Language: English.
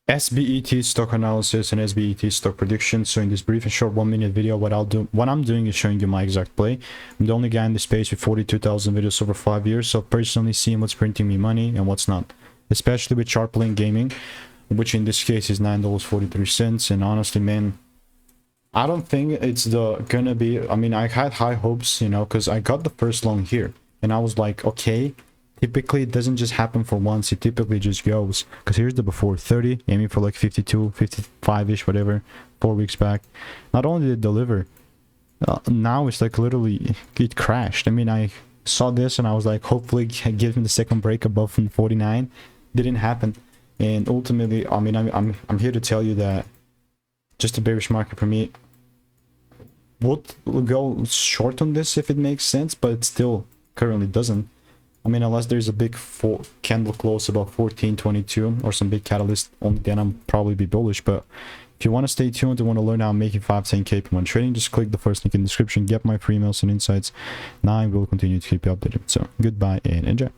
SBET stock analysis and SBET stock prediction. So in this brief and short 1-minute video, what I'm doing is showing you my exact play. I'm the only guy in the space with 42,000 videos over 5 years, so personally seeing what's printing me money and what's not, especially with Sharplink Gaming, which in this case is $9.43. And honestly, man, I don't think it's gonna be, I mean, I had high hopes, you know, because I got the first long here and I was like, okay, typically it doesn't just happen for once, it typically just goes. Because here's the before 30, aiming for like 52, 55-ish, whatever, 4 weeks back. Not only did it deliver, now it's like literally, it crashed. I mean, I saw this and I was like, hopefully give me the second break above 49. Didn't happen. And ultimately, I mean, I'm here to tell you that just a bearish market for me. We'll go short on this if it makes sense, but it still currently doesn't. I mean, unless there's a big candle close about 14.22 or some big catalyst, only then I'm probably be bullish. But if you want to stay tuned and want to learn how I'm making 5-10K per month trading, just click the first link in the description, get my free emails and insights. Now I will continue to keep you updated. So goodbye and enjoy.